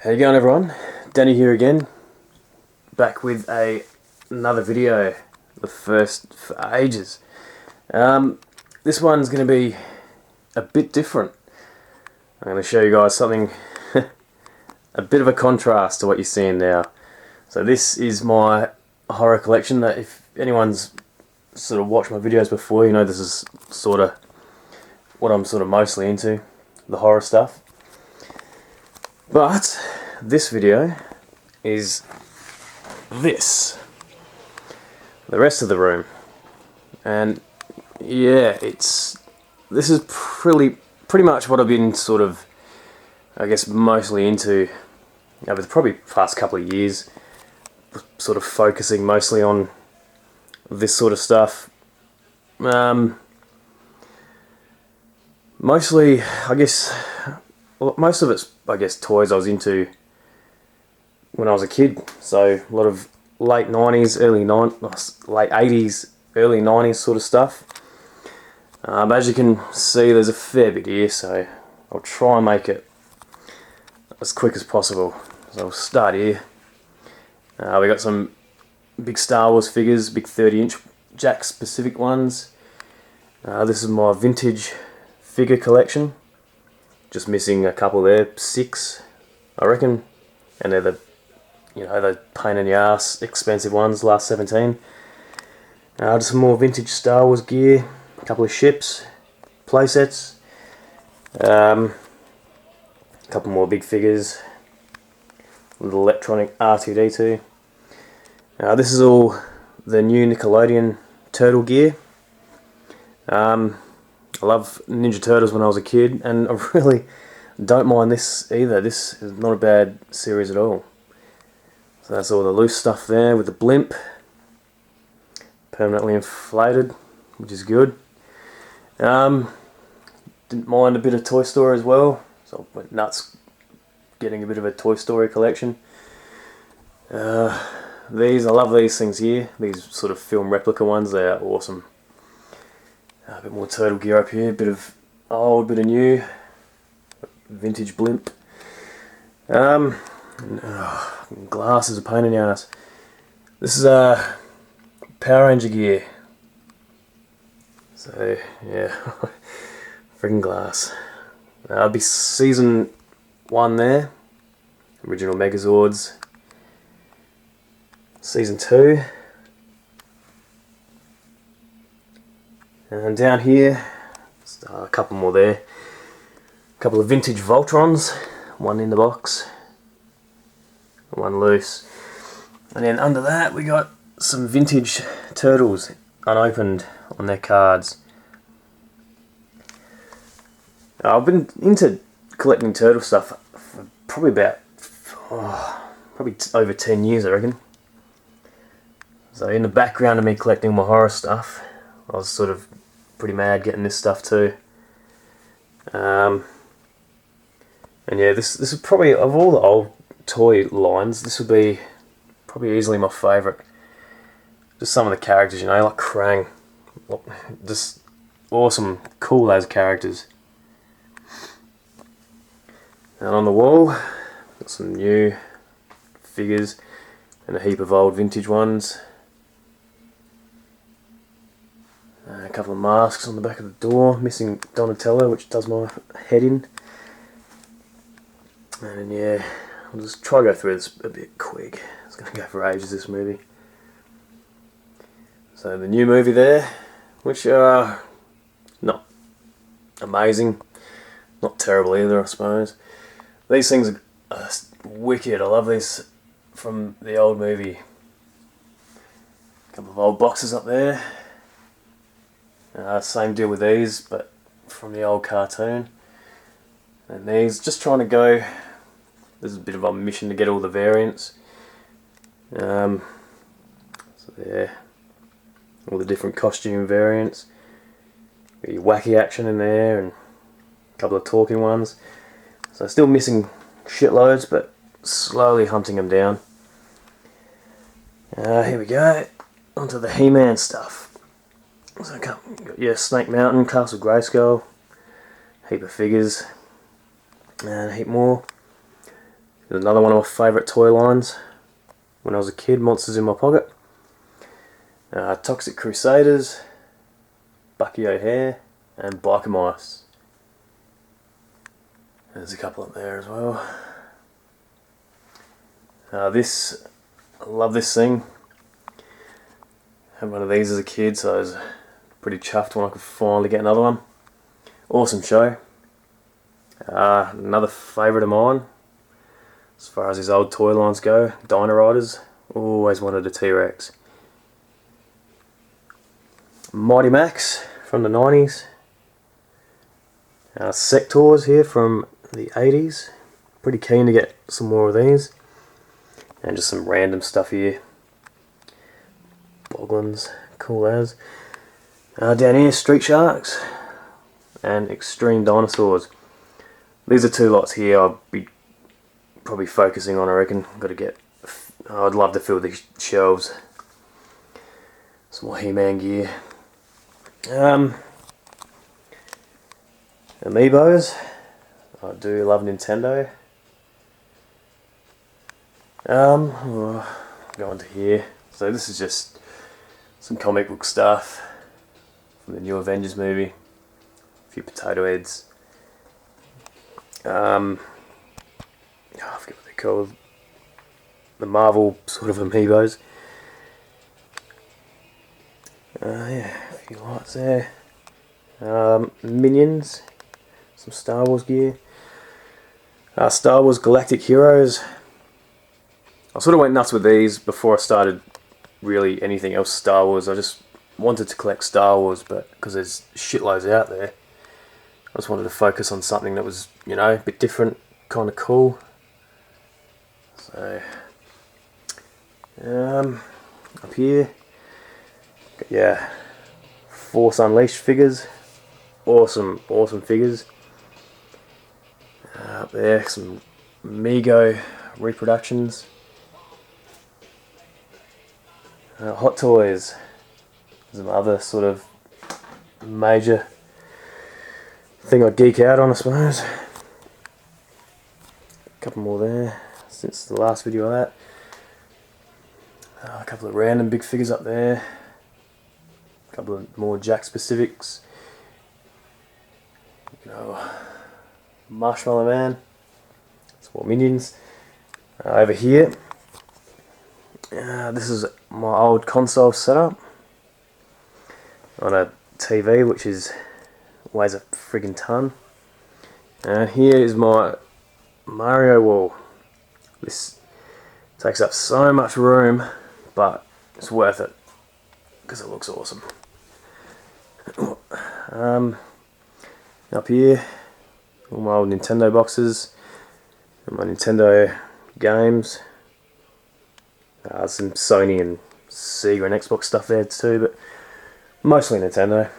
How you going, everyone? Danny here again, back with another video, the first for ages. This one's going to be a bit different. I'm going to show you guys something a bit of a contrast to what you're seeing now. So this is my horror collection. That if anyone's sort of watched my videos before, you know this is sort of what I'm sort of mostly into, the horror stuff. But this video is this, the rest of the room, and yeah, this is pretty much what I've been sort of, I guess, mostly into over the probably past couple of years, sort of focusing mostly on this sort of stuff. Mostly, I guess, most of it's, I guess, toys I was into when I was a kid. So a lot of late 90s, late 80s, early 90s sort of stuff. As you can see, there's a fair bit here, so I'll try and make it as quick as possible. So I'll start here. We got some big Star Wars figures, big 30-inch Jack specific ones. This is my vintage figure collection. Just missing a couple there, 6 I reckon, and they're the, the pain in the ass expensive ones, last 17. Just some more vintage Star Wars gear, a couple of ships, playsets, a couple more big figures, little electronic R2-D2. This is all the new Nickelodeon Turtle gear. I love Ninja Turtles when I was a kid, and I really don't mind this either. This is not a bad series at all. So that's all the loose stuff there with the blimp, permanently inflated, which is good. Didn't mind a bit of Toy Story as well, so I went nuts getting a bit of a Toy Story collection. I love these things here, these sort of film replica ones. They are awesome. A bit more turtle gear up here, bit of old, bit of new, vintage blimp. Glass is a pain in the ass. This is Power Ranger gear. So yeah, friggin' glass. I'll be season 1 there, original Megazords. Season 2. And down here, a couple more there. A couple of vintage Voltrons, one in the box, one loose. And then under that we got some vintage Turtles, unopened on their cards. I've been into collecting turtle stuff for probably about, probably over 10 years I reckon. So in the background of me collecting my horror stuff, I was sort of pretty mad getting this stuff too. And yeah, this is probably, of all the old toy lines, this would be probably easily my favourite. Just some of the characters, like Krang. Just awesome, cool as characters. And on the wall, got some new figures and a heap of old vintage ones. A couple of masks on the back of the door, missing Donatello, which does my head in. And yeah, I'll just try to go through this a bit quick. It's going to go for ages, this movie. So the new movie there, which are not amazing, not terrible either, I suppose. These things are wicked. I love these from the old movie. A couple of old boxes up there. Same deal with these, but from the old cartoon. And these, just trying to go, this is a bit of a mission to get all the variants. So yeah, all the different costume variants. Got your wacky action in there and a couple of talking ones. So still missing shitloads, but slowly hunting them down. Here we go, onto the He-Man stuff. So got Snake Mountain, Castle Grayskull, heap of figures, and a heap more. There's another one of my favourite toy lines when I was a kid, Monsters in My Pocket. Toxic Crusaders, Bucky O'Hare, and Biker Mice. There's a couple up there as well. I love this thing. Had one of these as a kid, so I was pretty chuffed when I could finally get another one. Awesome show. Another favourite of mine, as far as his old toy lines go, Dino Riders. Always wanted a T-Rex. Mighty Max from the 90s. Sectors here from the 80s. Pretty keen to get some more of these. And just some random stuff here. Boglins, cool as. Down here, Street Sharks and Extreme Dinosaurs. These are two lots here I'll be probably focusing on, I reckon. Got to get, I'd love to fill these shelves. Some more He-Man gear. Amiibos. I do love Nintendo. Go on to here. So this is just some comic book stuff from the new Avengers movie. A few potato heads. I forget what they're called. The Marvel sort of Amiibos. Yeah, a few lights there. Minions. Some Star Wars gear. Star Wars Galactic Heroes. I sort of went nuts with these before I started really anything else Star Wars. I just wanted to collect Star Wars, but because there's shitloads out there, I just wanted to focus on something that was, you know, a bit different, kind of cool. So, up here, yeah, Force Unleashed figures, awesome figures. Up there, some Mego reproductions. Hot Toys, some other sort of major thing I geek out on, I suppose. A couple more there since the last video of that. A couple of random big figures up there. A couple of more Jack specifics. You know, Marshmallow Man. Some more Minions. Over here, this is my old console setup on a TV, which weighs a friggin' ton. And here is my Mario wall. This takes up so much room, but it's worth it because it looks awesome. Up here, all my old Nintendo boxes and my Nintendo games. Some Sony and Sega and Xbox stuff there too, but mostly Nintendo.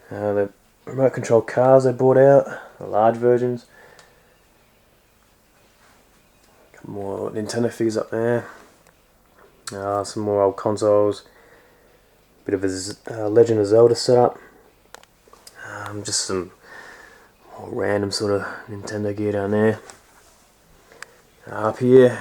The remote control cars they brought out, the large versions. A couple more Nintendo figures up there. Some more old consoles. Bit of a Legend of Zelda setup. Just some more random sort of Nintendo gear down there. Up here,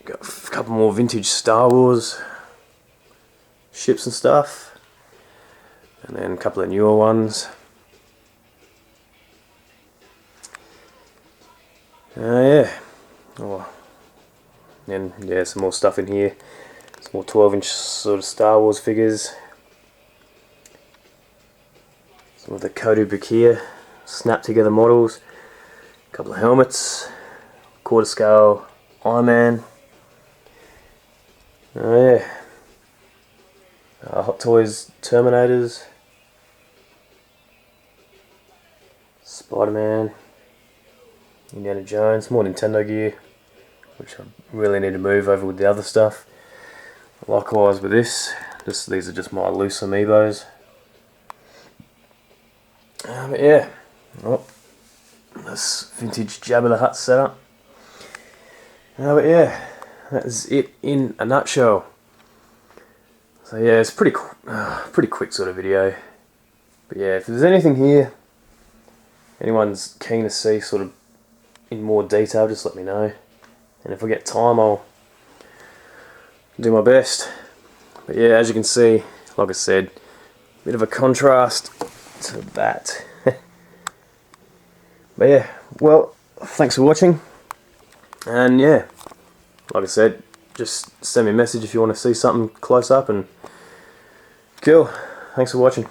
got a couple more vintage Star Wars ships and stuff, and then a couple of newer ones. Yeah. Oh. And yeah, some more stuff in here. Some more 12-inch sort of Star Wars figures. Some of the Kodo Bukia snap together models. A couple of helmets. Quarter scale Iron Man. Oh yeah. Hot Toys Terminators. Spider-Man. Indiana Jones. More Nintendo gear, which I really need to move over with the other stuff. Likewise with this. These are just my loose amiibos. But yeah. Oh, this vintage Jabba the Hutt setup. But yeah, that is it in a nutshell. So yeah, it's pretty quick sort of video. But yeah, if there's anything here anyone's keen to see sort of in more detail, just let me know. And if I get time, I'll do my best. But yeah, as you can see, like I said, bit of a contrast to that. But yeah, well, thanks for watching. And yeah, like I said, just send me a message if you want to see something close up, and cool. Thanks for watching.